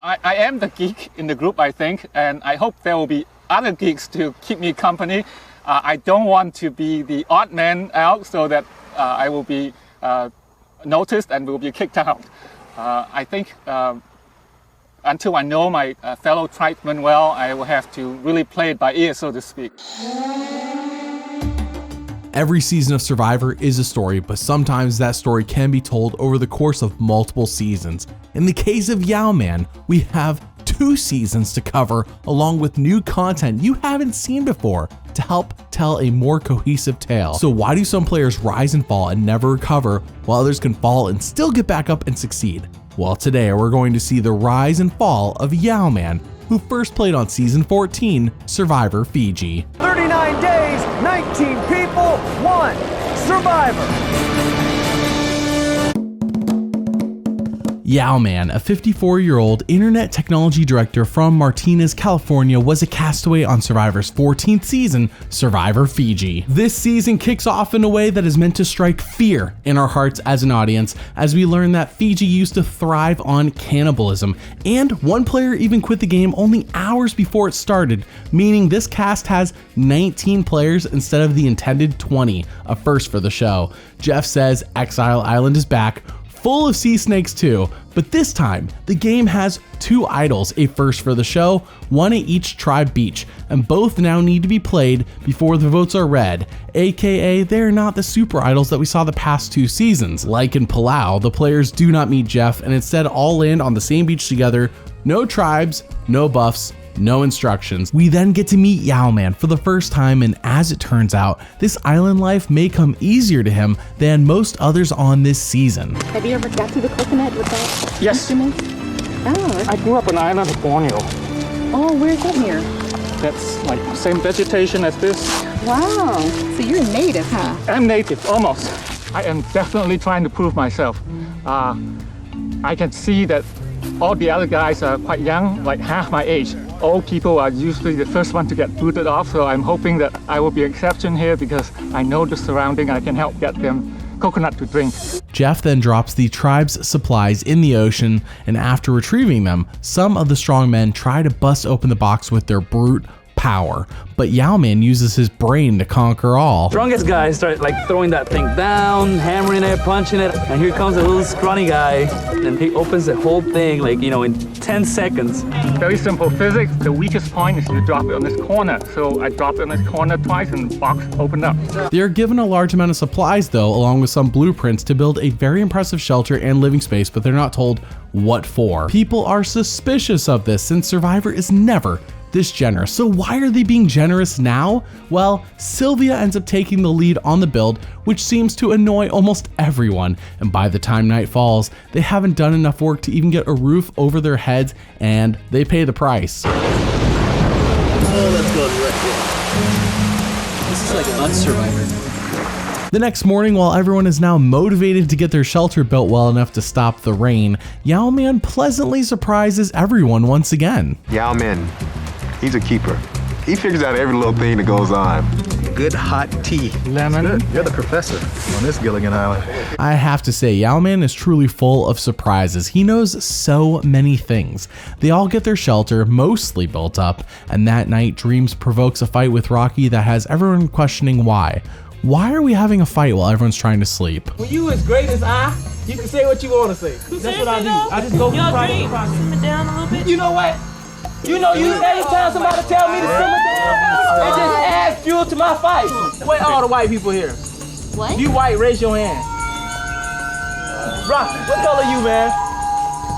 I am the geek in the group, I think, and I hope there will be other geeks to keep me company. I don't want to be the odd man out so that I will be noticed and will be kicked out. I think until I know my fellow tribesmen well, I will have to really play it by ear, so to speak. Every season of Survivor is a story, but sometimes that story can be told over the course of multiple seasons. In the case of Yau-Man, we have 2 seasons to cover, along with new content you haven't seen before to help tell a more cohesive tale. So why do some players rise and fall and never recover, while others can fall and still get back up and succeed? Well, today we're going to see the rise and fall of Yau-Man, who first played on Season 14, Survivor Fiji. 39 days, 19 people, 1 survivor. Yau-Man, a 54-year-old internet technology director from Martinez, California, was a castaway on Survivor's 14th season, Survivor Fiji. This season kicks off in a way that is meant to strike fear in our hearts as an audience, as we learn that Fiji used to thrive on cannibalism, and one player even quit the game only hours before it started, meaning this cast has 19 players instead of the intended 20, a first for the show. Jeff says Exile Island is back, full of sea snakes too, but this time the game has 2 idols, a first for the show, one at each tribe beach, and both now need to be played before the votes are read, aka they're not the super idols that we saw the past 2 seasons. Like in Palau, the players do not meet Jeff and instead all land on the same beach together, no tribes, no buffs, no instructions. We then get to meet Yau-Man for the first time, and as it turns out, this island life may come easier to him than most others on this season. Have you ever got to the coconut with that Yes. instrument? Oh, I grew up on the island of Borneo. oh, where's that near? That's like same vegetation as this. Wow, so you're native, huh? I'm native, almost. I am definitely trying to prove myself. I can see that all the other guys are quite young, like half my age. Old people are usually the first one to get booted off, so I'm hoping that I will be an exception here because I know the surrounding. I can help get them coconut to drink. Jeff then drops the tribe's supplies in the ocean, and after retrieving them, some of the strong men try to bust open the box with their brute power, but Yau-Man uses his brain to conquer all. Strongest guy start like throwing that thing down, hammering it, punching it, and here comes a little scrawny guy, and he opens the whole thing like, you know, in 10 seconds. Very simple physics. The weakest point is you drop it on this corner. So I dropped it on this corner twice and the box opened up. They are given a large amount of supplies though, along with some blueprints to build a very impressive shelter and living space, but they're not told what for. People are suspicious of this since Survivor is never this generous. So why are they being generous now? Well, Sylvia ends up taking the lead on the build, which seems to annoy almost everyone. And by the time night falls, they haven't done enough work to even get a roof over their heads, and they pay the price. Oh, let's go right here. This is like an unsurvivor. The next morning, while everyone is now motivated to get their shelter built well enough to stop the rain, Yau-Man pleasantly surprises everyone once again. Yau-Man, he's a keeper. He figures out every little thing that goes on. Good hot tea. Lemon. You're the professor on this Gilligan Island. I have to say, Yau-Man is truly full of surprises. He knows so many things. They all get their shelter mostly built up, and that night, Dreams provokes a fight with Rocky that has everyone questioning why. Why are we having a fight while everyone's trying to sleep? When you as great as I, you can say what you want to say. That's what I do. I just go from project to project. Simmer down a little bit. You know what? You know, anytime somebody tell me to simmer down, it just adds fuel to my fight. Where all the white people here? What? If you white, raise your hand. Rocky, what color you, man?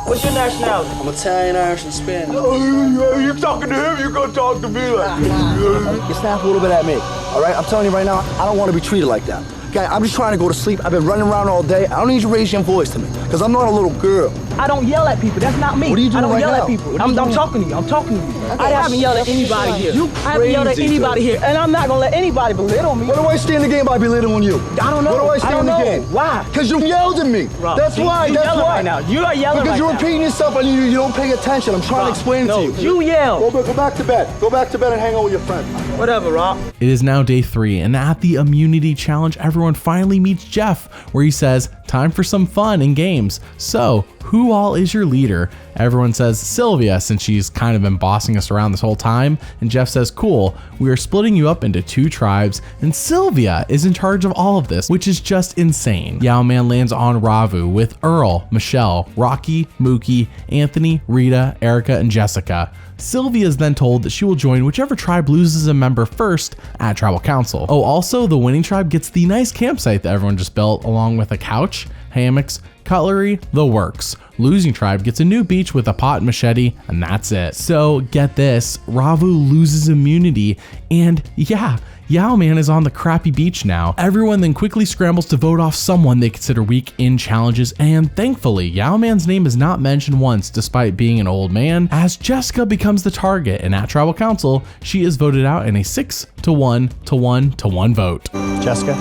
What's your nationality? I'm Italian, Irish, and Spanish. You talking to him, you gonna talk to me like You snap a little bit at me, all right? I'm telling you right now, I don't want to be treated like that. Okay, I'm just trying to go to sleep. I've been running around all day. I don't need you to raise your voice to me, because I'm not a little girl. I don't yell at people. That's not me. What are you doing I don't right yell now? at people. What are I'm you doing? talking to you. I'm talking to you. Okay, I haven't yelled at anybody here. You I haven't yelled at crazy, anybody here, and I'm not gonna let anybody belittle me. What do I stand to gain by belittling you? I don't know. What do I I stand don't to know. gain? Why? Because you yelled at me. Rob, That's why. You That's yelling why. right now. You are yelling because right you're now. repeating yourself and you don't pay attention. I'm trying to explain no, it to you. You yell. Go back to bed. Go back to bed and hang out with your friends. Whatever, Rob. It is now day 3, and at the immunity challenge, everyone finally meets Jeff, where he says, time for some fun and games. So, who all is your leader? Everyone says Sylvia, since she's kind of been bossing us around this whole time, and Jeff says, cool, we are splitting you up into 2 tribes, and Sylvia is in charge of all of this, which is just insane. Yau-Man lands on Ravu with Earl, Michelle, Rocky, Mookie, Anthony, Rita, Erica, and Jessica. Sylvia is then told that she will join whichever tribe loses a member first at Tribal Council. Oh, also, the winning tribe gets the nice campsite that everyone just built, along with a couch, hammocks, cutlery, the works. Losing tribe gets a new beach with a pot and machete, and that's it. So get this, Ravu loses immunity, and yeah, Yau-Man is on the crappy beach now. Everyone then quickly scrambles to vote off someone they consider weak in challenges, and thankfully, Yau-Man's name is not mentioned once despite being an old man, as Jessica becomes the target, and at Tribal Council, she is voted out in a 6-to-1-to-1-to-1 vote. Jessica,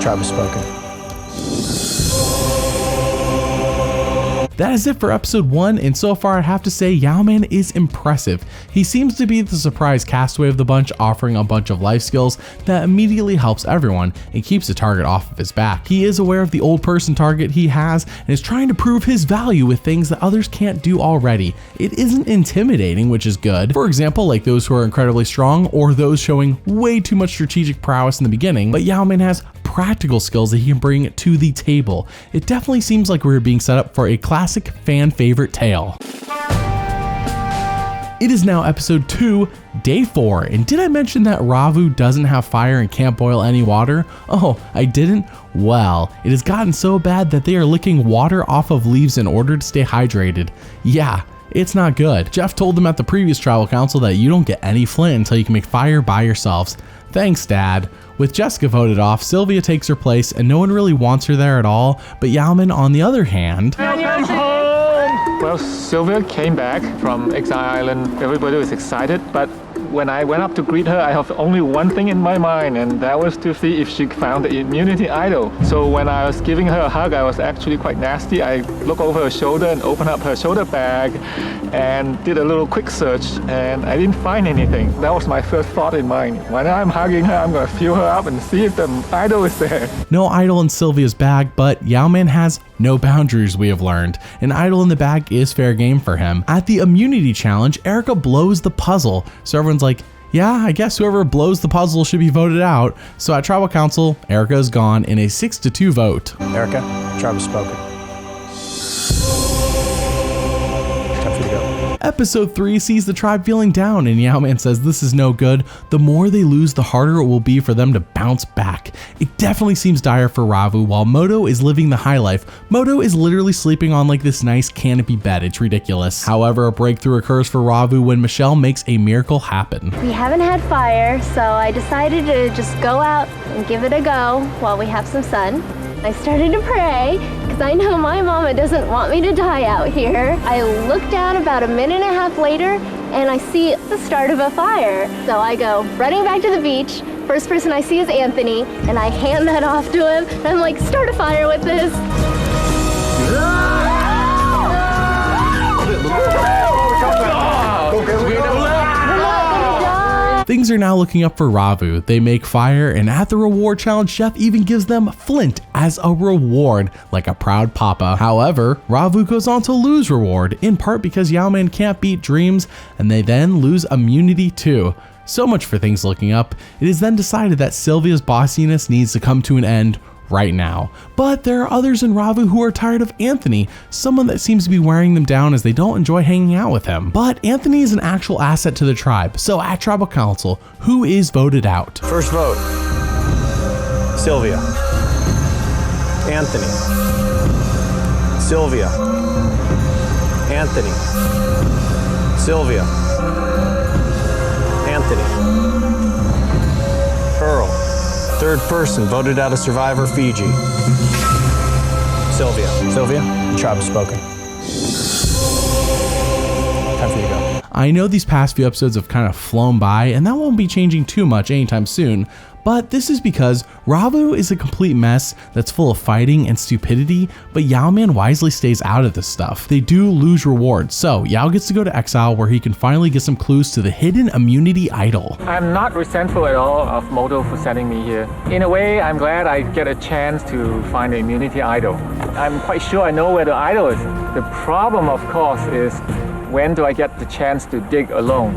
tribe has spoken. That is it for episode 1, and so far I have to say Yau-Man is impressive. He seems to be the surprise castaway of the bunch, offering a bunch of life skills that immediately helps everyone and keeps the target off of his back. He is aware of the old person target he has and is trying to prove his value with things that others can't do already. It isn't intimidating, which is good. For example, like those who are incredibly strong or those showing way too much strategic prowess in the beginning, but Yau-Man has practical skills that he can bring to the table. It definitely seems like we're being set up for a classic fan favorite tale. It is now episode 2, day 4, and did I mention that Ravu doesn't have fire and can't boil any water? Oh, I didn't? Well, it has gotten so bad that they are licking water off of leaves in order to stay hydrated. Yeah, it's not good. Jeff told them at the previous Tribal Council that you don't get any flint until you can make fire by yourselves. Thanks, Dad. With Jessica voted off, Sylvia takes her place and no one really wants her there at all, but Yau-Man on the other hand... Welcome home! Well, Sylvia came back from Exile Island. Everybody was excited, but when I went up to greet her, I have only one thing in my mind, and that was to see if she found the immunity idol. So when I was giving her a hug, I was actually quite nasty. I looked over her shoulder and opened up her shoulder bag and did a little quick search, and I didn't find anything. That was my first thought in mind. When I'm hugging her, I'm gonna feel her up and see if the idol is there. No idol in Sylvia's bag, but Yau-Man has no boundaries, we have learned. An idol in the bag is fair game for him. At the immunity challenge, Erica blows the puzzle, so everyone's like, yeah, I guess whoever blows the puzzle should be voted out. So at Tribal Council, Erica is gone in a 6-to-2 vote. Erica, tribe has spoken. Time for you to go. Episode 3 sees the tribe feeling down, and Yau-Man says this is no good. The more they lose, the harder it will be for them to bounce back. It definitely seems dire for Ravu, while Moto is living the high life. Moto is literally sleeping on like this nice canopy bed. It's ridiculous. However, a breakthrough occurs for Ravu when Michelle makes a miracle happen. We haven't had fire, so I decided to just go out and give it a go while we have some sun. I started to pray because I know my mama doesn't want me to die out here. I look down about a minute and a half later and I see the start of a fire. So I go running back to the beach. First person I see is Anthony, and I hand that off to him. And I'm like, start a fire with this. Things are now looking up for Ravu. They make fire, and at the reward challenge, Jeff even gives them flint as a reward, like a proud papa. However, Ravu goes on to lose reward, in part because Yau-Man can't beat dreams, and they then lose immunity too. So much for things looking up. It is then decided that Sylvia's bossiness needs to come to an end right now. But there are others in Ravu who are tired of Anthony, someone that seems to be wearing them down as they don't enjoy hanging out with him. But Anthony is an actual asset to the tribe, so at Tribal Council, who is voted out? First vote, Sylvia. Anthony. Sylvia. Anthony. Sylvia. Anthony. Earl. Third person voted out of Survivor Fiji. Sylvia. Sylvia, the tribe has spoken. Time for you to go. I know these past few episodes have kind of flown by, and that won't be changing too much anytime soon, but this is because Ravu is a complete mess that's full of fighting and stupidity, but Yau-Man wisely stays out of this stuff. They do lose rewards, so Yao gets to go to exile where he can finally get some clues to the hidden immunity idol. I'm not resentful at all of Moto for sending me here. In a way, I'm glad I get a chance to find the immunity idol. I'm quite sure I know where the idol is. The problem, of course, is when do I get the chance to dig alone?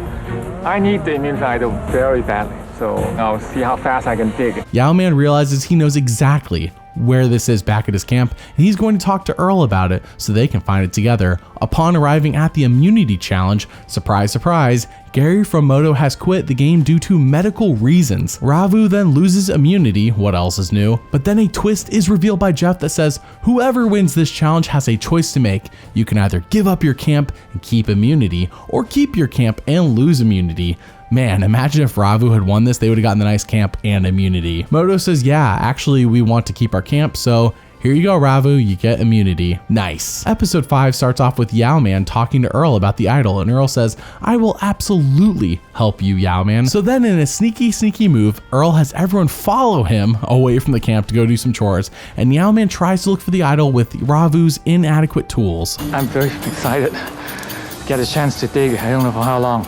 I need the immunity idol very badly, so I'll see how fast I can dig. Yau-Man realizes he knows exactly where this is back at his camp, and he's going to talk to Earl about it so they can find it together. Upon arriving at the immunity challenge, surprise, surprise, Gary from Moto has quit the game due to medical reasons. Ravu then loses immunity, what else is new? But then a twist is revealed by Jeff that says whoever wins this challenge has a choice to make. You can either give up your camp and keep immunity, or keep your camp and lose immunity. Man, imagine if Ravu had won this, they would have gotten the nice camp and immunity. Moto says, yeah, actually we want to keep our camp, so here you go, Ravu, you get immunity. Nice. Episode 5 starts off with Yau-Man talking to Earl about the idol, and Earl says, I will absolutely help you, Yau-Man. So then in a sneaky move, Earl has everyone follow him away from the camp to go do some chores, and Yau-Man tries to look for the idol with Ravu's inadequate tools. I'm very excited to get a chance to dig. I don't know for how long.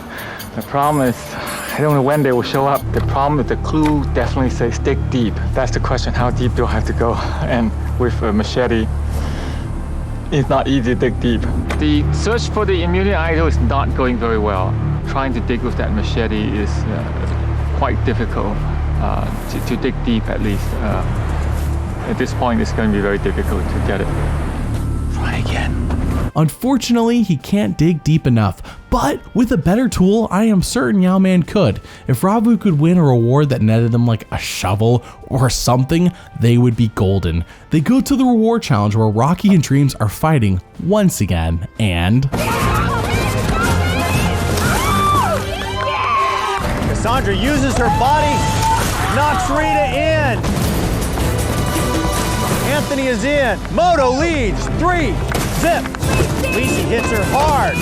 The problem is, I don't know when they will show up. The problem with the clue definitely says dig deep. That's the question, how deep do I have to go? And with a machete, it's not easy to dig deep. The search for the immunity idol is not going very well. Trying to dig with that machete is quite difficult, to dig deep at least. At this point, it's going to be very difficult to get it. Try again. Unfortunately, he can't dig deep enough, but with a better tool, I am certain Yau-Man could. If Ravu could win a reward that netted them like a shovel or something, they would be golden. They go to the reward challenge where Rocky and Dreams are fighting once again, and Cassandra uses her body, knocks Rita in. Anthony is in. Moto leads. 3, zip. Lisi hits her hard.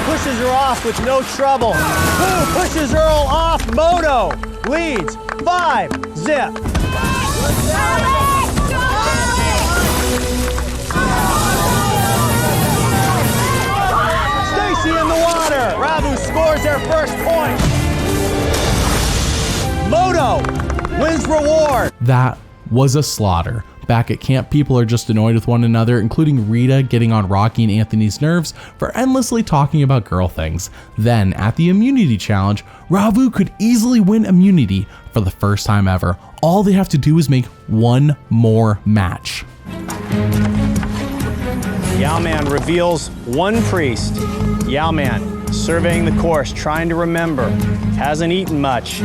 Pushes her off with no trouble. Boo pushes Earl off. Moto leads. 5, zip. Stacy in the water. Ravu scores their first point. Moto wins reward. that was a slaughter. Back at camp, people are just annoyed with one another, including Rita getting on Rocky and Anthony's nerves for endlessly talking about girl things. Then, at the immunity challenge, Ravu could easily win immunity for the first time ever. All they have to do is make one more match. Yau-Man reveals one priest. Yau-Man, surveying the course, trying to remember. Hasn't eaten much.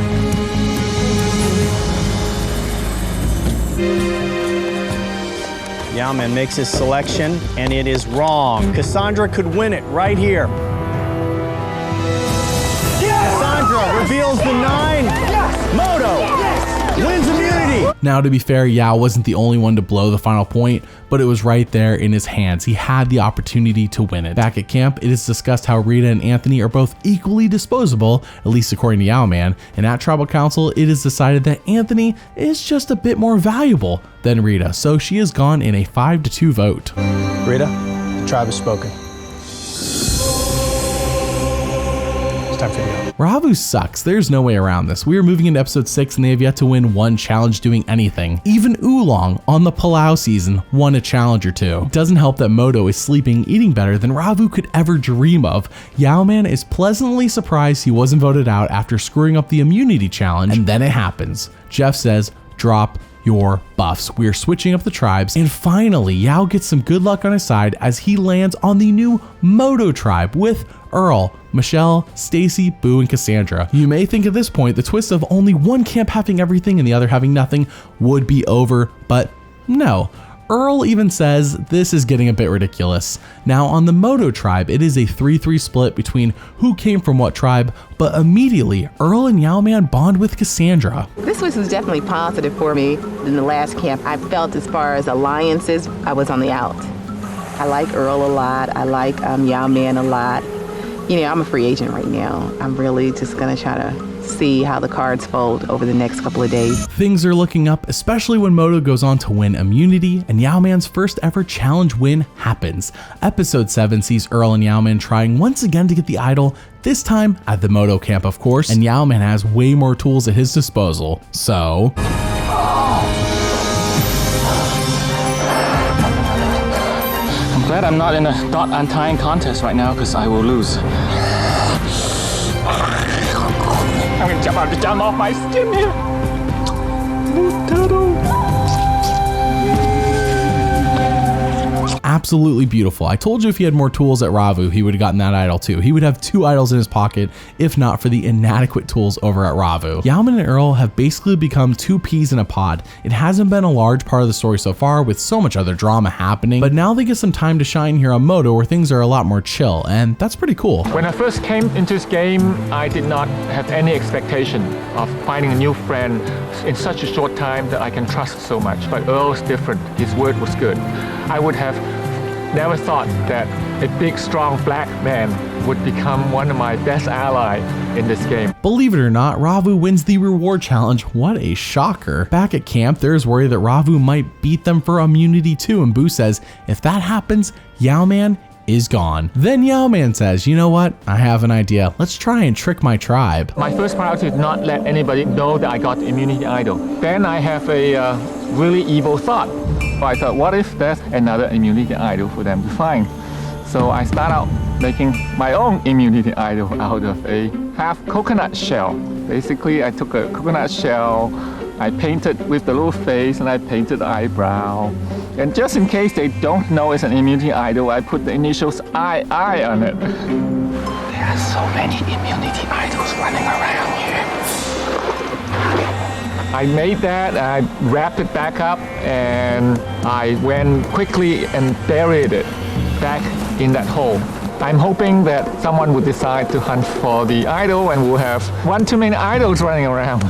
Yau-Man makes his selection, and it is wrong. Cassandra could win it right here. Yes! Cassandra reveals the 9. Yes! Moto wins immunity. Now, to be fair, Yao wasn't the only one to blow the final point, but it was right there in his hands. He had the opportunity to win it. Back at camp, it is discussed how Rita and Anthony are both equally disposable, at least according to Yau-Man, and at Tribal Council, it is decided that Anthony is just a bit more valuable than Rita, so she is gone in a 5-2 vote. Rita, the tribe has spoken. It's time for you to go. Ravu sucks. There's no way around this. We are moving into episode 6 and they have yet to win one challenge doing anything. Even Oolong on the Palau season won a challenge or two. It doesn't help that Moto is sleeping, eating better than Ravu could ever dream of. Yau-Man is pleasantly surprised he wasn't voted out after screwing up the immunity challenge, and then it happens. Jeff says, drop your buffs. We're switching up the tribes, and finally Yao gets some good luck on his side as he lands on the new Moto tribe with Earl, Michelle, Stacy, Boo, and Cassandra. You may think at this point the twist of only one camp having everything and the other having nothing would be over, but no. Earl even says this is getting a bit ridiculous. Now on the Moto tribe, it is a 3-3 split between who came from what tribe, but immediately Earl and Yau-Man bond with Cassandra. This was definitely positive for me. In the last camp, I felt as far as alliances, I was on the out. I like Earl a lot. I like Yau-Man a lot. You know, I'm a free agent right now. I'm really just gonna try to see how the cards fold over the next couple of days. Things are looking up, especially when Moto goes on to win immunity and Yau-Man's first ever challenge win happens. Episode 7 sees Earl and Yau-Man trying once again to get the idol, this time at the Moto camp of course, and Yau-Man has way more tools at his disposal, so... glad I'm not in a dot untying contest right now because I will lose. I'm gonna jump off my skin here. Little turtle. Absolutely beautiful. I told you if he had more tools at Ravu, he would have gotten that idol too. He would have 2 idols in his pocket if not for the inadequate tools over at Ravu. Yau-Man and Earl have basically become 2 peas in a pod. It hasn't been a large part of the story so far with so much other drama happening, but now they get some time to shine here on Moto where things are a lot more chill, and that's pretty cool. When I first came into this game, I did not have any expectation of finding a new friend in such a short time that I can trust so much. But Earl's different. His word was good. I would have never thought that a big, strong black man would become one of my best allies in this game. Believe it or not, Ravu wins the reward challenge. What a shocker. Back at camp, there's worry that Ravu might beat them for immunity too, and Boo says, if that happens, Yau-Man is gone. Then Yau-Man says, you know what? I have an idea. Let's try and trick my tribe. My first priority is not let anybody know that I got the immunity idol. Then I have a really evil thought. So I thought, what if there's another immunity idol for them to find? So I start out making my own immunity idol out of a half coconut shell. Basically, I took a coconut shell, I painted with the little face, and I painted the eyebrow. And just in case they don't know it's an immunity idol, I put the initials II on it. There are so many immunity idols running around here. I made that, I wrapped it back up, and I went quickly and buried it back in that hole. I'm hoping that someone will decide to hunt for the idol and we'll have one too many idols running around.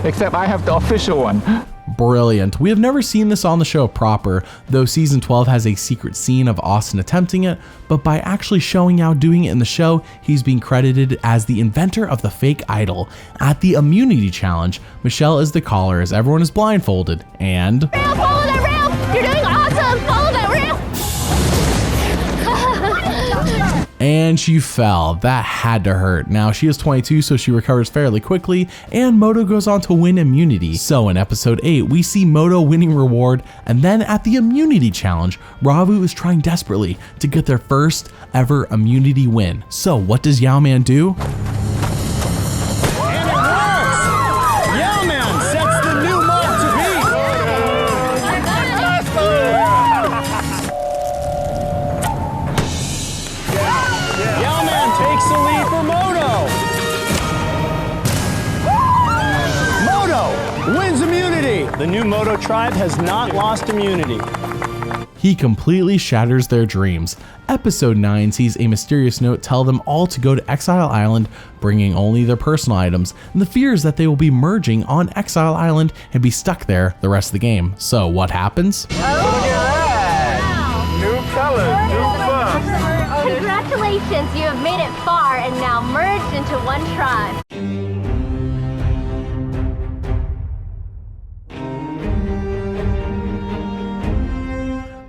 Except I have the official one. Brilliant. We have never seen this on the show proper, though season 12 has a secret scene of Austin attempting it, but by actually showing Yao doing it in the show, he's being credited as the inventor of the fake idol. At the immunity challenge, Michelle is the caller as everyone is blindfolded, and Rail, follow that rail! You're doing awesome! Follow that rail! and she fell. That had to hurt. Now she is 22, so she recovers fairly quickly, and Moto goes on to win immunity. So in episode 8, we see Moto winning reward, and then at the immunity challenge, Ravu is trying desperately to get their first ever immunity win. So what does Yau-Man do? And it works! Yau-Man sets the new mark to beat! Yau-Man takes the lead for Moto! Moto wins immunity! The new Moto tribe has not lost immunity. He completely shatters their dreams. Episode 9 sees a mysterious note tell them all to go to Exile Island, bringing only their personal items, and the fear is that they will be merging on Exile Island and be stuck there the rest of the game. So what happens? Look at that! New colors, new buffs. Congratulations, you have made it far and now merged into one tribe.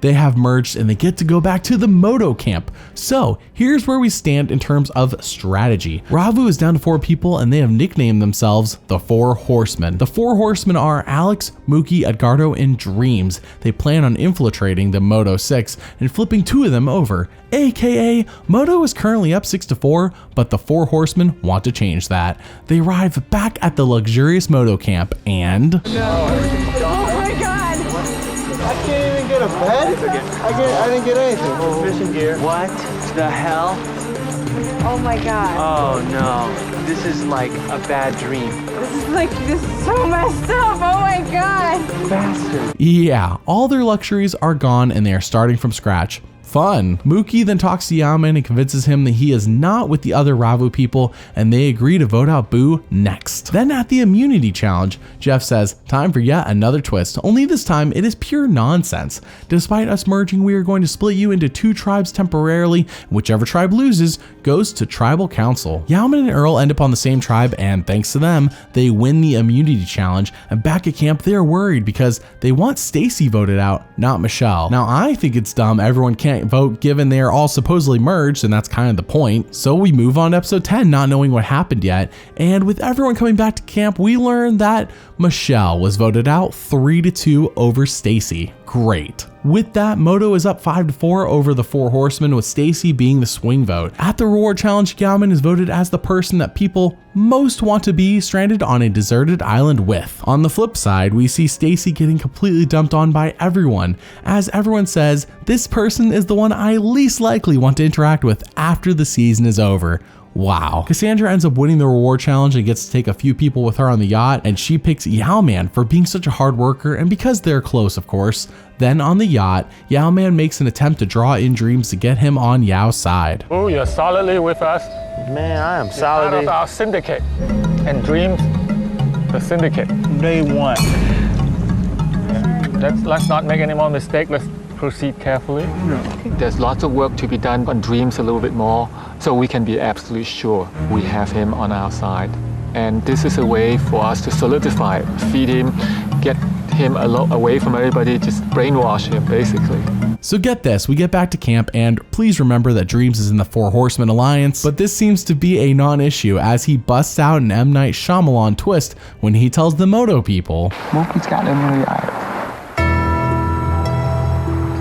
They have merged and they get to go back to the Moto camp. So here's where we stand in terms of strategy. Ravu is down to 4 people and they have nicknamed themselves the 4 Horsemen. The 4 Horsemen are Alex, Mookie, Edgardo, and Dreams. They plan on infiltrating the Moto 6 and flipping 2 of them over. AKA, Moto is currently up 6-4, but the 4 Horsemen want to change that. They arrive back at the luxurious Moto camp and... I can't even get a bed? I didn't get anything. Fishing gear. What the hell? Oh my god. Oh no. This is like a bad dream. This is so messed up. Oh my god. Bastard. Yeah, all their luxuries are gone and they are starting from scratch. Fun. Mookie then talks to Yau-Man and convinces him that he is not with the other Ravu people and they agree to vote out Boo next. Then at the immunity challenge, Jeff says, time for yet another twist, only this time it is pure nonsense. Despite us merging, we are going to split you into 2 tribes temporarily. Whichever tribe loses goes to tribal council. Yau-Man and Earl end up on the same tribe and thanks to them, they win the immunity challenge, and back at camp they are worried because they want Stacy voted out, not Michelle. Now I think it's dumb everyone can't vote given they are all supposedly merged, and that's kind of the point. So we move on to episode 10 not knowing what happened yet, and with everyone coming back to camp we learn that Michelle was voted out 3-2 over Stacy. Great. With that, Moto is up 5-4 over the Four Horsemen, with Stacy being the swing vote. At the reward challenge, Yau-Man is voted as the person that people most want to be stranded on a deserted island with. On the flip side, we see Stacy getting completely dumped on by everyone, as everyone says, this person is the one I least likely want to interact with after the season is over. Wow. Cassandra ends up winning the reward challenge and gets to take a few people with her on the yacht, and she picks Yau-Man for being such a hard worker and because they're close, of course. Then on the yacht, Yau-Man makes an attempt to draw in Dreams to get him on Yau's side. Oh, you're solidly with us. Man, I am Part solidly. of our syndicate. And Dreams, the syndicate. Day one. Let's not make any more mistakes. Let's proceed carefully. There's lots of work to be done on Dreams a little bit more, so we can be absolutely sure we have him on our side. And this is a way for us to solidify, feed him, get him away from everybody, just brainwash him, basically. So get this, we get back to camp, and please remember that Dreams is in the Four Horsemen Alliance, but this seems to be a non-issue as he busts out an M. Night Shyamalan twist when he tells the Moto people, Mookie's got the immunity idol.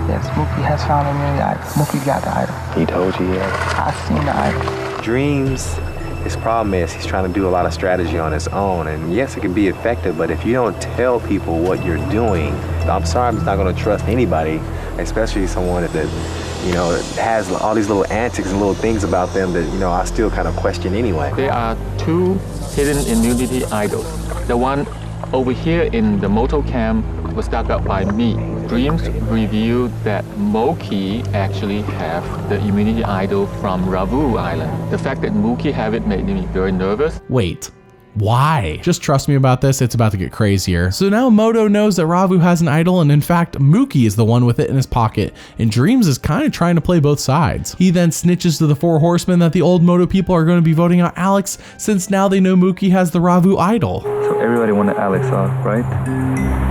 Yes, Mookie has found the immunity idol. Mookie got the idol. He told you, yeah. I've seen the idol. Dreams, his problem is he's trying to do a lot of strategy on his own, and yes, it can be effective, but if you don't tell people what you're doing, I'm sorry, I'm just not going to trust anybody, especially someone that, you know, has all these little antics and little things about them that, you know, I still kind of question anyway. There are two hidden immunity idols. The one over here in the moto camp was dug up by me. Dreams revealed that Mookie actually have the immunity idol from Ravu Island. The fact that Mookie have it made me very nervous. Wait, why? Just trust me about this, it's about to get crazier. So now Moto knows that Ravu has an idol, and in fact, Mookie is the one with it in his pocket, and Dreams is kind of trying to play both sides. He then snitches to the Four Horsemen that the old Moto people are going to be voting out Alex, since now they know Mookie has the Ravu idol. So everybody wanted Alex off, right?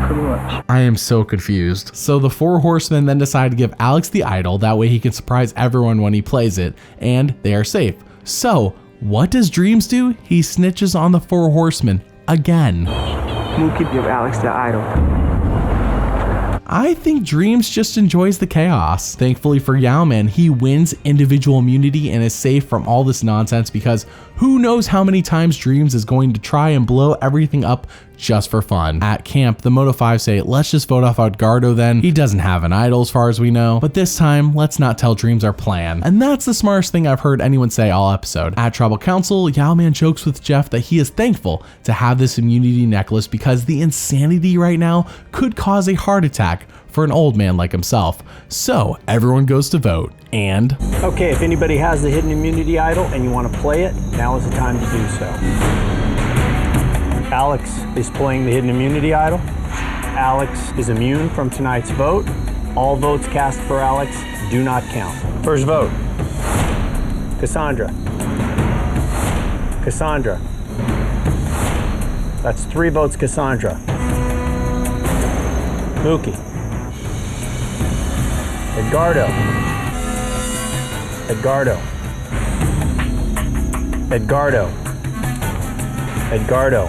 Pretty much. I am so confused. So the Four Horsemen then decide to give Alex the idol, that way he can surprise everyone when he plays it, and they are safe. So, what does Dreams do? He snitches on the Four Horsemen again. Mookie give Alex the idol. I think Dreams just enjoys the chaos. Thankfully for Yau-Man, he wins individual immunity and is safe from all this nonsense because who knows how many times Dreams is going to try and blow everything up just for fun. At camp, the Moto 5 say, let's just vote off Edgardo then. He doesn't have an idol as far as we know, but this time, let's not tell Dreams our plan. And that's the smartest thing I've heard anyone say all episode. At Tribal Council, Yau-Man jokes with Jeff that he is thankful to have this immunity necklace because the insanity right now could cause a heart attack for an old man like himself. So everyone goes to vote, and Okay, if anybody has the hidden immunity idol and you want to play it, now is the time to do so. Alex is playing the hidden immunity idol. Alex is immune from tonight's vote. All votes cast for Alex do not count. First vote, Cassandra. Cassandra. That's 3 votes, Cassandra. Mookie. Edgardo. Edgardo. Edgardo. Edgardo.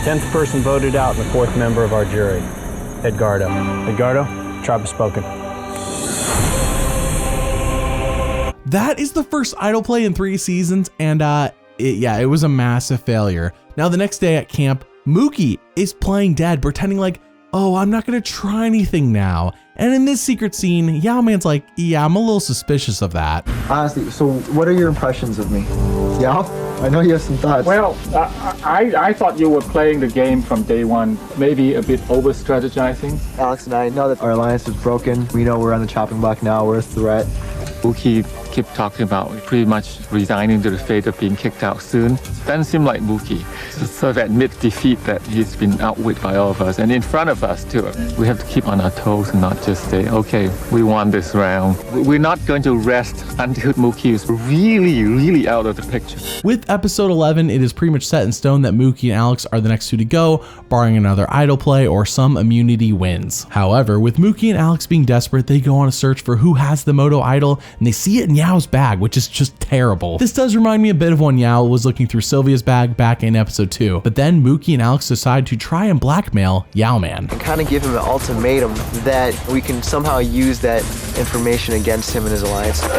10th person voted out and the 4th member of our jury. Edgardo. Edgardo, tribe has spoken. that is the first idol play in 3 seasons, and it was a massive failure. Now the next day at camp, Mookie is playing dead, pretending like, oh, I'm not gonna try anything now. And in this secret scene, Yau-Man's like, yeah, I'm a little suspicious of that. Honestly, so what are your impressions of me? Yeah, I know you have some thoughts. Well, I thought you were playing the game from day one, maybe a bit over-strategizing. Alex and I know that our alliance is broken. We know we're on the chopping block now, we're a threat. Mookie keep talking about pretty much resigning to the fate of being kicked out soon. Doesn't seem like Mookie. So that mid-defeat that he's been outwit by all of us, and in front of us too. We have to keep on our toes and not just say, okay, we won this round. We're not going to rest until Mookie is really, really out of the picture. With episode 11, it is pretty much set in stone that Mookie and Alex are the next 2 to go, barring another idol play or some immunity wins. However, with Mookie and Alex being desperate, they go on a search for who has the Moto idol, and they see it in Yau's bag, which is just terrible. This does remind me a bit of when Yau was looking through Sylvia's bag back in episode 2, but then Mookie and Alex decide to try and blackmail Yau-Man. And kind of give him an ultimatum that we can somehow use that information against him and his alliance. We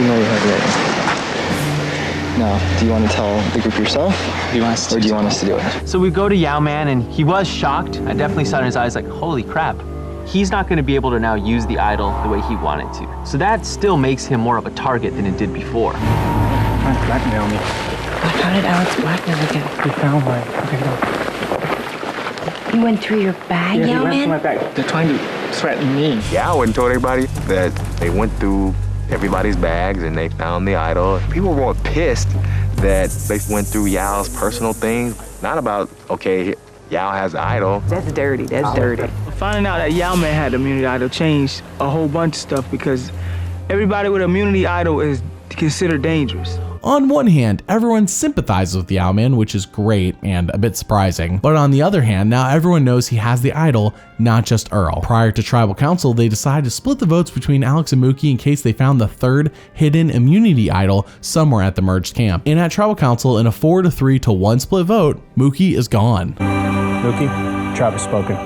know you have it. Now, do you want to tell the group yourself? Or do you want us to do it? So we go to Yau-Man, and he was shocked. I definitely saw in his eyes like, holy crap. He's not going to be able to now use the idol the way he wanted to. So that still makes him more of a target than it did before. Trying to blackmail me. How did Alex blackmail again? They found mine. Okay, go. He went through your bag, Yeah, he went through my Yau-Man? bag. They're trying to threaten me. Yao and told everybody that they went through everybody's bags and they found the idol. People were pissed that they went through Yao's personal things, not about, okay, Yao has the idol. That's dirty. That's dirty. Finding out that Yau-Man had the immunity idol changed a whole bunch of stuff because everybody with immunity idol is considered dangerous. On one hand, everyone sympathizes with Yau-Man, which is great and a bit surprising. But on the other hand, now everyone knows he has the idol, not just Earl. Prior to Tribal Council, they decided to split the votes between Alex and Mookie in case they found the third hidden immunity idol somewhere at the merged camp. And at Tribal Council, in a 4-3 to 1 split vote, Mookie is gone. Mookie, tribe has spoken.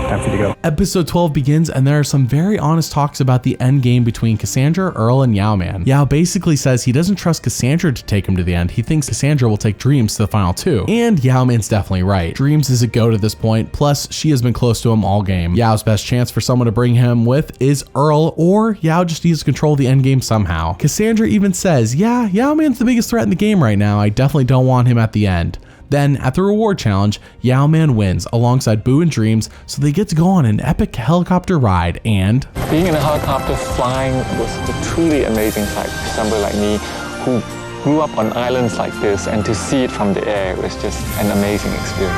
Time for you to go. Episode 12 begins, and there are some very honest talks about the end game between Cassandra, Earl, and Yau-Man. Yau basically says he doesn't trust Cassandra to take him to the end. He thinks Cassandra will take Dreams to the final 2. And Yau-Man's definitely right. Dreams is a go to this point, plus she has been close to him all game. Yau's best chance for someone to bring him with is Earl, or Yau just needs to control the end game somehow. Cassandra even says, yeah, Yau-Man's the biggest threat in the game right now. I definitely don't want him at the end. Then, at the reward challenge, Yau-Man wins alongside Boo and Dreams, so they get to go on an epic helicopter ride, and Being in a helicopter flying was a truly amazing sight for somebody like me who grew up on islands like this, and to see it from the air was just an amazing experience.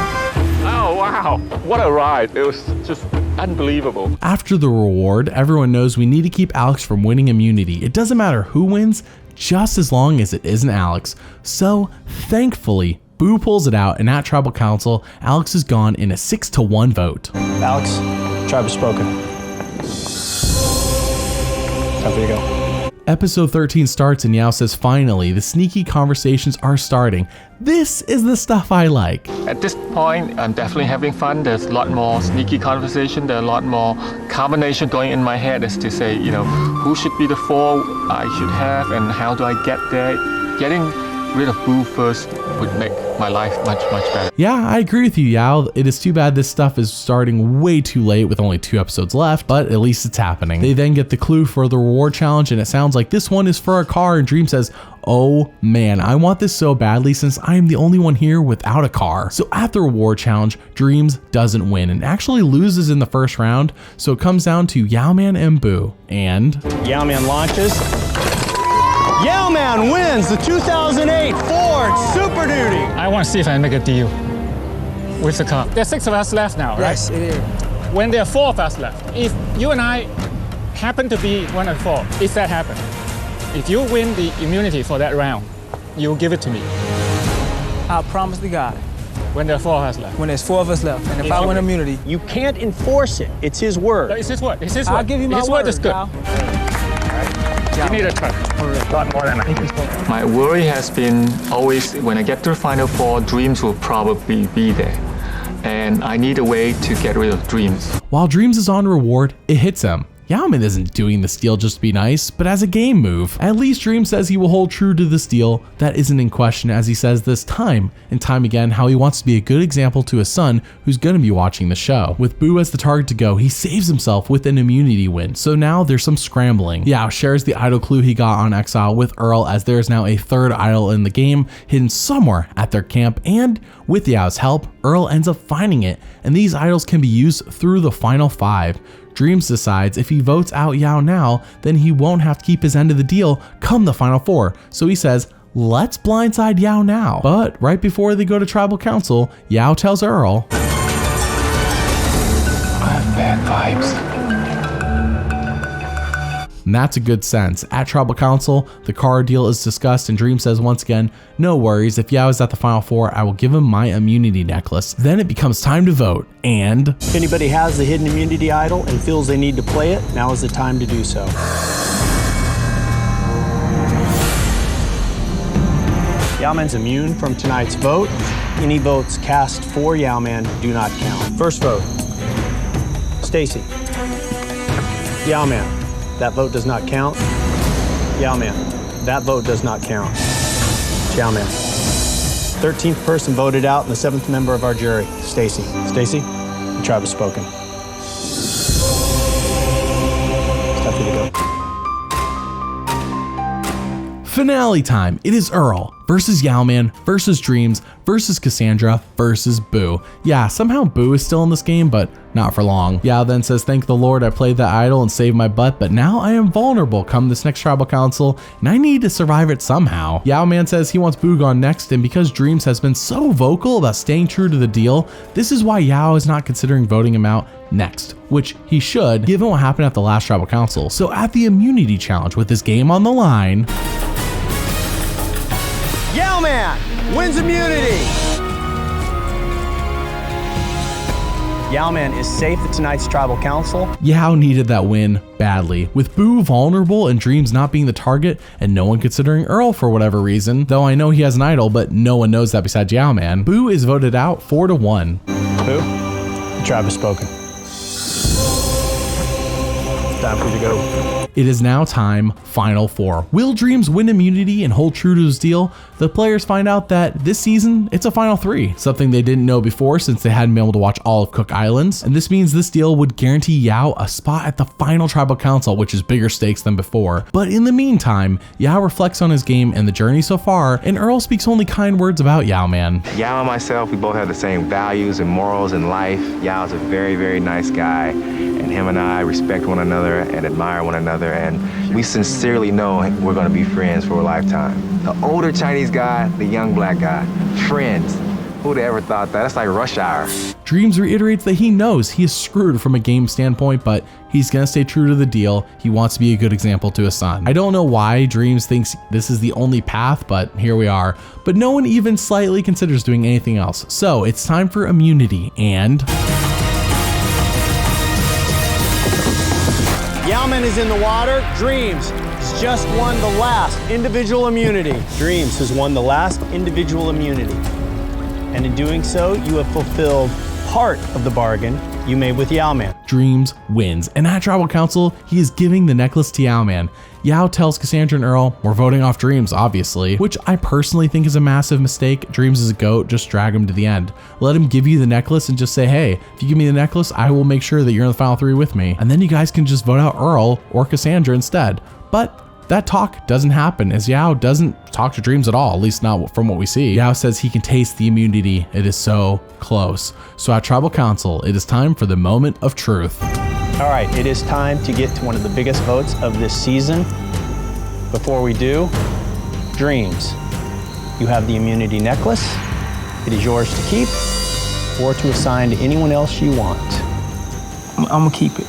Oh wow, what a ride. It was just unbelievable. After the reward, everyone knows we need to keep Alex from winning immunity. It doesn't matter who wins, just as long as it isn't Alex. So, thankfully, Boo pulls it out, and at Tribal Council, Alex is gone in a 6-1 vote. Alex, tribe has spoken. Time for you to go. Episode 13 starts, and Yau says, finally, the sneaky conversations are starting. This is the stuff I like. At this point, I'm definitely having fun. There's a lot more sneaky conversation. There's a lot more combination going in my head as to say, who should be the 4 I should have and how do I get there. Getting rid of Boo first would make my life much better. Yeah, I agree with you, Yau. It is too bad this stuff is starting way too late with only 2 episodes left, but at least it's happening. They then get the clue for the reward challenge, and it sounds like this one is for a car, and Dream says, oh man, I want this so badly since I am the only one here without a car. So at the reward challenge, Dreams doesn't win and actually loses in the first round, so it comes down to Yau-Man and Boo, and Yau-Man launches. Yau-Man wins the 2008 Ford Super Duty. I want to see if I can make a deal with the car. There's 6 of us left now, right? Yes, it is. When there are 4 of us left, if you and I happen to be one of the 4, if that happens, if you win the immunity for that round, you'll give it to me. I promise to God. When there are 4 of us left. When there's 4 of us left, and if I win immunity, You can't enforce it. It's his word. It's his word. It's his word. I'll give you my his word. Is good. Kyle. You need a truck. A lot more than I. My worry has been always when I get to the final 4, Dreams will probably be there. And I need a way to get rid of Dreams. while Dreams is on reward, it hits him. Yau-Man isn't doing this deal just to be nice, but as a game move. At least Dreams says he will hold true to this deal. That isn't in question, as he says this time and time again how he wants to be a good example to his son who's going to be watching the show. With Boo as the target to go, he saves himself with an immunity win, so now there's some scrambling. Yau shares the idol clue he got on Exile with Earl, as there is now a 3rd idol in the game hidden somewhere at their camp, and with Yau's help, Earl ends up finding it, and these idols can be used through the final 5. Dreams decides if he votes out Yau now, then he won't have to keep his end of the deal come the final 4. So he says, let's blindside Yau now. But right before they go to Tribal Council, Yau tells Earl, I have bad vibes. And that's a good sense. At Tribal Council, the car deal is discussed and Dream says once again, no worries, if Yao is at the final four, I will give him my immunity necklace. Then it becomes time to vote, and if anybody has the hidden immunity idol and feels they need to play it, now is the time to do so. Yau-Man's immune from tonight's vote. Any votes cast for Yau-Man do not count. First vote, Stacy. Yau-Man, that vote does not count. Yau-Man, that vote does not count. Yau-Man. 13th person voted out and the 7th member of our jury, Stacy. Stacy, the tribe has spoken. It's time for you to go. Finale time. It is Earl versus Yau-Man versus Dreams versus Cassandra versus Boo. Yeah, somehow Boo is still in this game, but not for long. Yao then says, thank the Lord I played that idol and saved my butt, but now I am vulnerable come this next tribal council, and I need to survive it somehow. Yau-Man says he wants Boo gone next, and because Dreams has been so vocal about staying true to the deal, this is why Yao is not considering voting him out next, which he should, given what happened at the last tribal council. So at the immunity challenge with this game on the line, Yau-Man wins immunity. Yau-Man is safe at tonight's tribal council. Yao needed that win badly, with Boo vulnerable and Dreams not being the target and no one considering Earl for whatever reason, though I know he has an idol, but no one knows that besides Yau-Man. Boo is voted out 4-1. Boo, the tribe has spoken. It's time for you to go. It is now time, Final Four. Will Dreams win immunity and hold true to his deal? The players find out that this season, it's a Final Three, something they didn't know before since they hadn't been able to watch all of Cook Islands. And this means this deal would guarantee Yao a spot at the final tribal council, which is bigger stakes than before. But in the meantime, Yao reflects on his game and the journey so far, and Earl speaks only kind words about Yau-Man. Yao and myself, we both have the same values and morals in life. Yao's a very, very nice guy, and him and I respect one another and admire one another, and we sincerely know we're gonna be friends for a lifetime. The older Chinese guy, the young black guy, friends. Who'd ever thought that? That's like rush hour. Dreams reiterates that he knows he is screwed from a game standpoint, but he's gonna stay true to the deal. He wants to be a good example to his son. I don't know why Dreams thinks this is the only path, but here we are. But no one even slightly considers doing anything else. So it's time for immunity, and Yau-Man is in the water. Dreams has just won the last individual immunity. Dreams has won the last individual immunity. And in doing so, you have fulfilled part of the bargain you made with Yau-Man. Dreams wins, and at Tribal Council, he is giving the necklace to Yau-Man. Yao tells Cassandra and Earl, we're voting off Dreams, obviously, which I personally think is a massive mistake. Dreams is a goat, just drag him to the end. Let him give you the necklace and just say, hey, if you give me the necklace, I will make sure that you're in the final three with me. And then you guys can just vote out Earl or Cassandra instead. But that talk doesn't happen, as Yao doesn't talk to Dreams at all, at least not from what we see. Yao says he can taste the immunity. It is so close. So at Tribal Council, it is time for the moment of truth. All right, it is time to get to one of the biggest votes of this season. Before we do, Dreams, you have the immunity necklace. It is yours to keep or to assign to anyone else you want. I'm gonna keep it.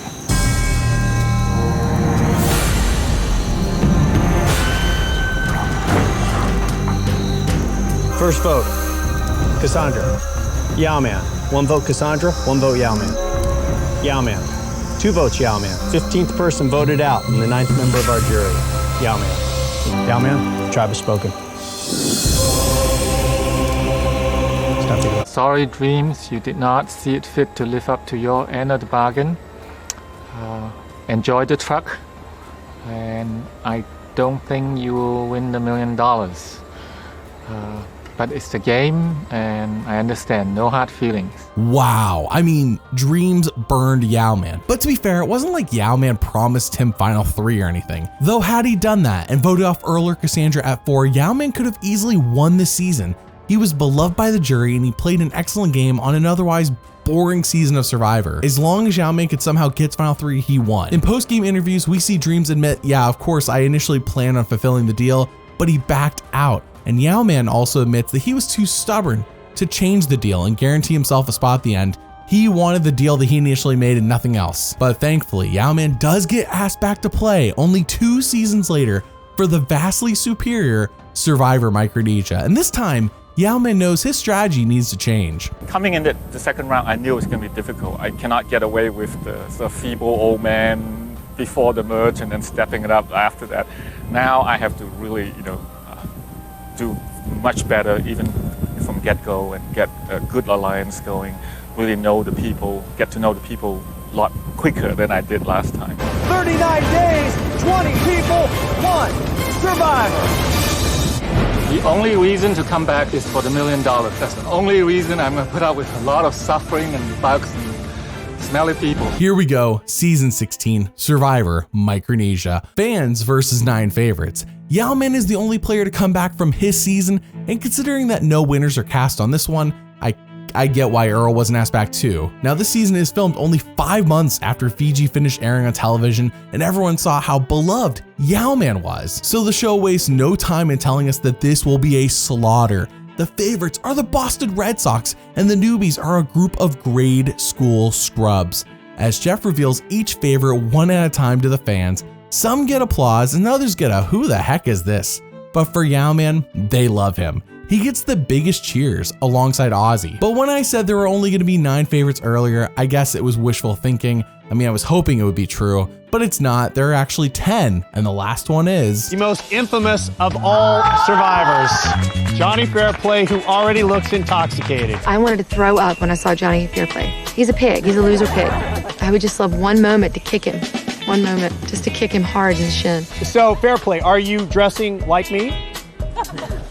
First vote, Cassandra. Yau-Man. 1 vote Cassandra, 1 vote Yau-Man. Yau-Man. 2 votes Yau-Man. 15th person voted out and the 9th member of our jury. Yau-Man. Yau-Man, the tribe has spoken. Sorry, Dreams, you did not see it fit to live up to your end of the bargain. Enjoy the truck, and I don't think you will win the $1 million. But it's the game, and I understand, no hard feelings. Wow, I mean, Dreams burned Yau-Man. But to be fair, it wasn't like Yau-Man promised him final 3 or anything. Though had he done that and voted off Earl or Cassandra at 4, Yau-Man could have easily won this season. He was beloved by the jury and he played an excellent game on an otherwise boring season of Survivor. As long as Yau-Man could somehow get to final 3, he won. In post-game interviews, we see Dreams admit, yeah, of course, I initially planned on fulfilling the deal, but he backed out. And Yau-Man also admits that he was too stubborn to change the deal and guarantee himself a spot at the end. He wanted the deal that he initially made and nothing else. But thankfully, Yau-Man does get asked back to play only 2 seasons later for the vastly superior Survivor Micronesia. And this time, Yau-Man knows his strategy needs to change. Coming in the second round, I knew it was going to be difficult. I cannot get away with the sort of feeble old man before the merge and then stepping it up after that. Now I have to really, do much better even from get-go and get a good alliance going. Really know the people, get to know the people a lot quicker than I did last time. 39 days, 20 people, 1 survivor. The only reason to come back is for the $1 million. That's the only reason I'm going to put up with a lot of suffering and bugs and smelly people. Here we go, season 16, Survivor Micronesia. Fans versus 9 favorites. Yau-Man is the only player to come back from his season, and considering that no winners are cast on this one, I get why Earl wasn't asked back too. Now this season is filmed only 5 months after Fiji finished airing on television and everyone saw how beloved Yau-Man was. So the show wastes no time in telling us that this will be a slaughter. The favorites are the Boston Red Sox and the newbies are a group of grade school scrubs. As Jeff reveals each favorite one at a time to the fans, some get applause and others get a "who the heck is this?" But for Yau-Man, they love him. He gets the biggest cheers alongside Ozzy. But when I said there were only gonna be 9 favorites earlier, I guess it was wishful thinking. I mean, I was hoping it would be true, but it's not. There are actually 10, and the last one is the most infamous of all survivors, Johnny Fairplay, who already looks intoxicated. I wanted to throw up when I saw Johnny Fairplay. He's a pig, he's a loser pig. I would just love one moment to kick him. One moment, just to kick him hard in the shin. So, Fairplay, are you dressing like me?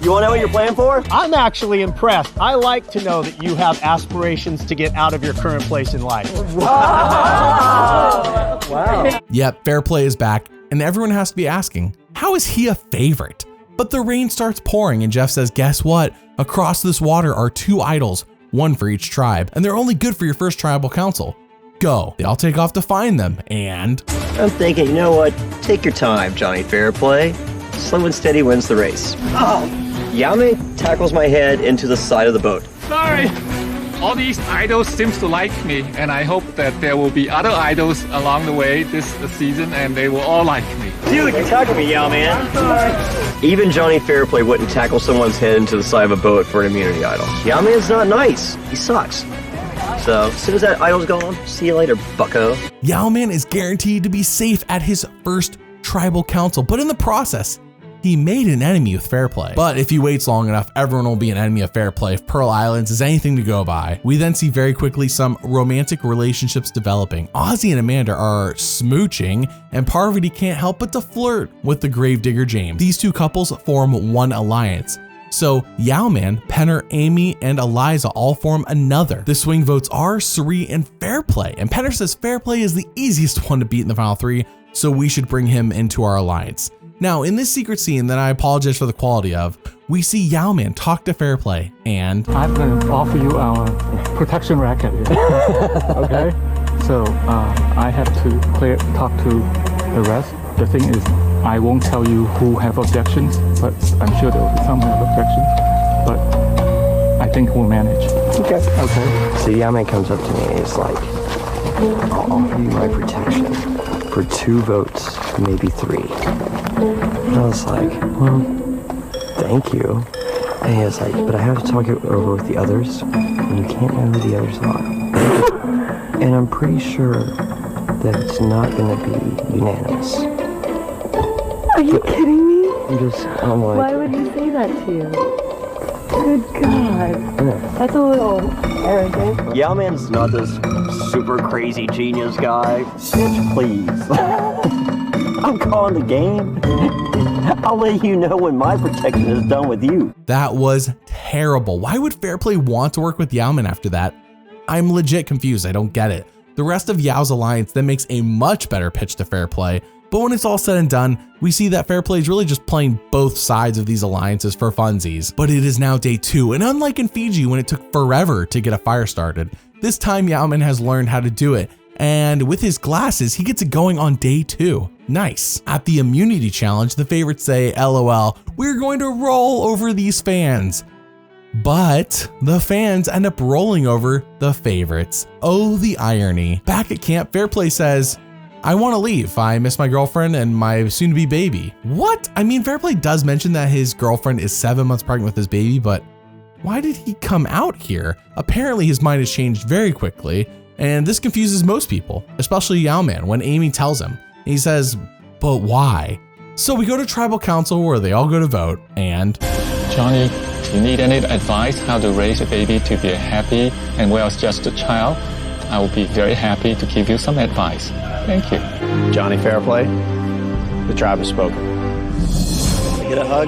You want to know what you're playing for? I'm actually impressed. I like to know that you have aspirations to get out of your current place in life. Wow. Wow. Yep, Fairplay is back, and everyone has to be asking, how is he a favorite? But the rain starts pouring, and Jeff says, guess what? Across this water are 2 idols, 1 for each tribe, and they're only good for your first tribal council. Go. They all take off to find them, and I'm thinking, you know what? Take your time, Johnny Fairplay. Slow and steady wins the race. Oh. Yau-Man tackles my head into the side of the boat. Sorry. All these idols seems to like me, and I hope that there will be other idols along the way this season, and they will all like me. Dude, you tackled me, Yau-Man. Even Johnny Fairplay wouldn't tackle someone's head into the side of a boat for an immunity idol. Yau-Man's not nice. He sucks. So, as soon as that idol's gone, see you later, bucko. Yau-Man is guaranteed to be safe at his first tribal council, but in the process, he made an enemy with Fairplay. But if he waits long enough, everyone will be an enemy of Fairplay if Pearl Islands is anything to go by. We then see very quickly some romantic relationships developing. Ozzy and Amanda are smooching, and Parvati can't help but to flirt with the gravedigger James. These 2 couples form one alliance. So Yau-Man, Penner, Amy, and Eliza all form another. The swing votes are Suri and Fairplay, and Penner says Fairplay is the easiest one to beat in the final 3, so we should bring him into our alliance. Now, in this secret scene that I apologize for the quality of, we see Yau-Man talk to Fairplay, and I'm going to offer you our protection racket here. Okay? So, I have to talk to the rest. The thing is, I won't tell you who have objections, but I'm sure there will be some who have objections. But I think we'll manage. Okay. Okay. So Yau-Man comes up to me and he's like, I'll offer you my protection for 2 votes, maybe 3. And I was like, well, thank you. And he was like, but I have to talk it over with the others, and you can't know who the others are. And I'm pretty sure that it's not going to be unanimous. Are you kidding me? I'm like, why would you say that to you? Good God. Yeah. That's a little arrogant. Yau-Man's not this super crazy genius guy. Bitch, please. I'm calling the game. I'll let you know when my protection is done with you. that was terrible. Why would Fairplay want to work with Yau-Man after that? I'm legit confused. I don't get it. The rest of Yao's alliance then makes a much better pitch to Fairplay, but when it's all said and done, we see that Fairplay is really just playing both sides of these alliances for funsies. But it is now day 2, and unlike in Fiji when it took forever to get a fire started, this time Yau-Man has learned how to do it, and with his glasses, he gets it going on day 2. Nice. At the immunity challenge, the favorites say, LOL, we're going to roll over these fans. But the fans end up rolling over the favorites. Oh, the irony. Back at camp, Fairplay says, I want to leave. I miss my girlfriend and my soon-to-be baby. What? I mean, Fairplay does mention that his girlfriend is 7 months pregnant with his baby, but why did he come out here? Apparently his mind has changed very quickly, and this confuses most people, especially Yau-Man, when Amy tells him. He says, but why? So we go to tribal council where they all go to vote, and Johnny, if you need any advice how to raise a baby to be a happy and well as just a child, I will be very happy to give you some advice. Thank you. Johnny Fairplay, the tribe has spoken. Get a hug.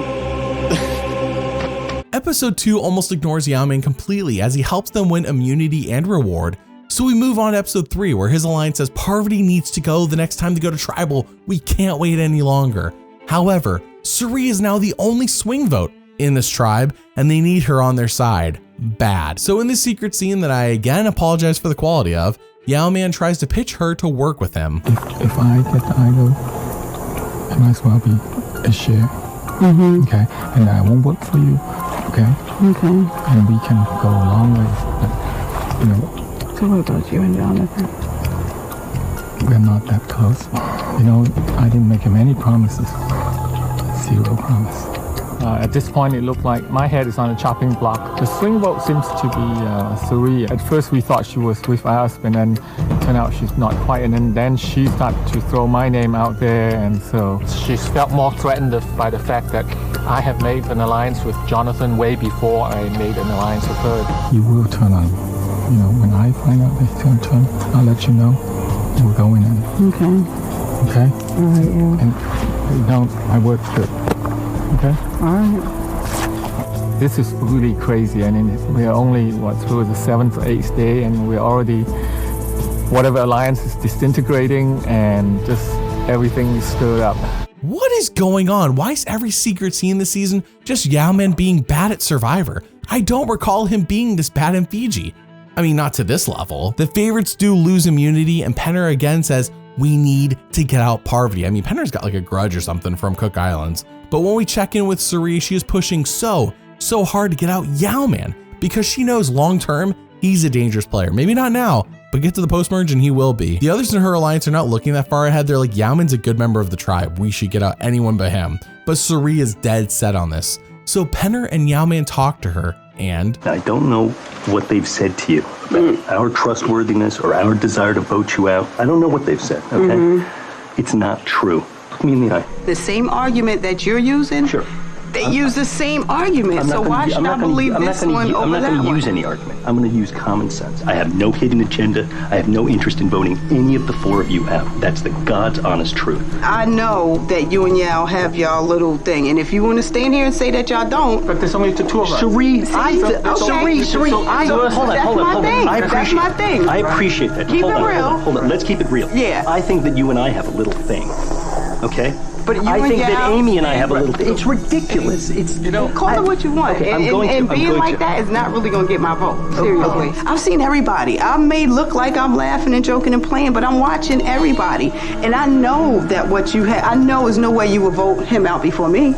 Episode 2 almost ignores Yau-Man completely as he helps them win immunity and reward. So we move on to episode 3 where his alliance says Parvati needs to go the next time they go to tribal. We can't wait any longer. However, Suri is now the only swing vote in this tribe and they need her on their side. Bad. So in this secret scene that I again apologize for the quality of, Yau-Man tries to pitch her to work with him. If I get the idol, it might as well be a share. Okay? And I won't work for you. Okay? Okay. And we can go a long way. But, you know, so what about you and Jonathan? we're not that close. You know, I didn't make him any promises. 0 promise. At this point, it looked like my head is on a chopping block. The swing vote seems to be Suri. At first, we thought she was with us, and then it turned out she's not quite. And then she started to throw my name out there, and so she's felt more threatened by the fact that I have made an alliance with Jonathan way before I made an alliance with her. He will turn on. You know, when I find out he's going to turn, I'll let you know. We're going in. Okay. Okay? All right, yeah. And you know, my word's good. Okay? All right. This is really crazy. I mean, we're only, through the 7th or 8th day, and we're already, whatever alliance is disintegrating, and just everything is stirred up. What is going on? Why is every secret scene this season just Yau-Man being bad at Survivor? I don't recall him being this bad in Fiji. I mean, not to this level. The favorites do lose immunity, and Penner again says, we need to get out Parvati. I mean, Penner's got like a grudge or something from Cook Islands. But when we check in with Suri, she is pushing so hard to get out Yau-Man because she knows long-term, he's a dangerous player. Maybe not now, but get to the post-merge and he will be. The others in her alliance are not looking that far ahead. They're like, Yau-Man's a good member of the tribe. We should get out anyone but him. But Suri is dead set on this. So Penner and Yau-Man talk to her and I don't know what they've said to you about our trustworthiness or our desire to vote you out. I don't know what they've said, okay? It's not true. Look me in the eye. The same argument that you're using? Sure. They use the same argument, so why should I believe this one over that one? I'm not going to use any argument. I'm going to use common sense. I have no hidden agenda. I have no interest in voting any of the 4 of you out. That's the God's honest truth. I know that you and y'all have y'all little thing, and if you want to stand here and say that y'all don't... But there's only the 2 of us. Sheree, that's my thing. I appreciate that. Keep it real. Hold on, let's keep it real. Yeah. I think that you and I have a little thing, okay? But you I think that Amy and I have a little thing. It's ridiculous. It's, you know, call it what you want. Okay, and being like that is not really going to get my vote. Seriously. I've seen everybody. I may look like I'm laughing and joking and playing, but I'm watching everybody. And I know that what you have, I know there's no way you would vote him out before me.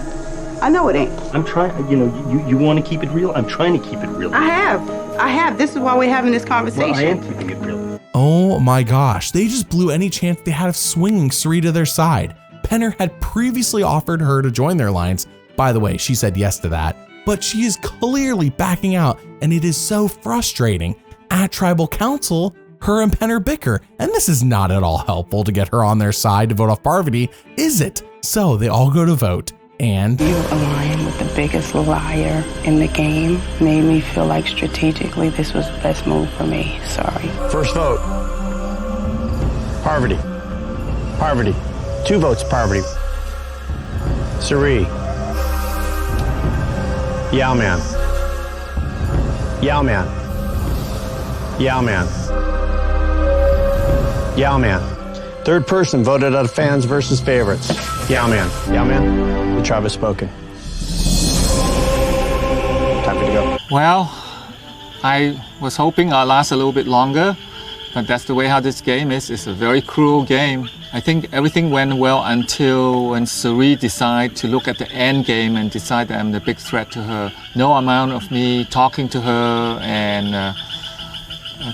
I know it ain't. I'm trying, you know, you want to keep it real? I'm trying to keep it real. I have. This is why we're having this conversation. Well, I am keeping it real. oh my gosh, they just blew any chance they had of swinging Suri to their side. Penner had previously offered her to join their alliance. By the way, she said yes to that, but she is clearly backing out, and it is so frustrating. At Tribal Council, her and Penner bicker, and this is not at all helpful to get her on their side to vote off Parvati, is it? So they all go to vote, and you align with the biggest liar in the game made me feel like strategically this was the best move for me. Sorry. First vote. Parvati. 2 votes, Parvati. Suri. Yau-Man. Third person voted out of fans versus favorites. Yau-Man. The tribe has spoken. Time for you to go. Well, I was hoping I'll last a little bit longer, but that's the way how this game is. It's a very cruel game. I think everything went well until when Suri decided to look at the end game and decide that I'm the big threat to her. No amount of me talking to her and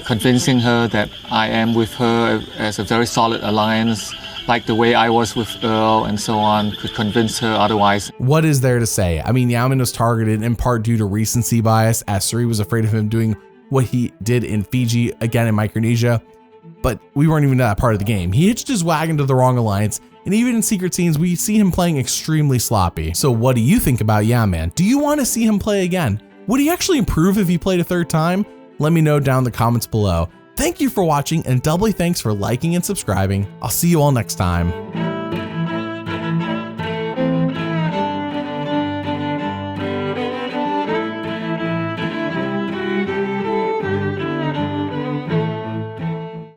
convincing her that I am with her as a very solid alliance, like the way I was with Earl and so on, could convince her otherwise. What is there to say? I mean, Yau-Man was targeted in part due to recency bias, as Suri was afraid of him doing what he did in Fiji, again in Micronesia, but we weren't even that part of the game. He hitched his wagon to the wrong alliance, and even in secret scenes, we see him playing extremely sloppy. So what do you think about Yau-Man? Do you want to see him play again? Would he actually improve if he played a third time? Let me know down in the comments below. Thank you for watching, and doubly thanks for liking and subscribing. I'll see you all next time.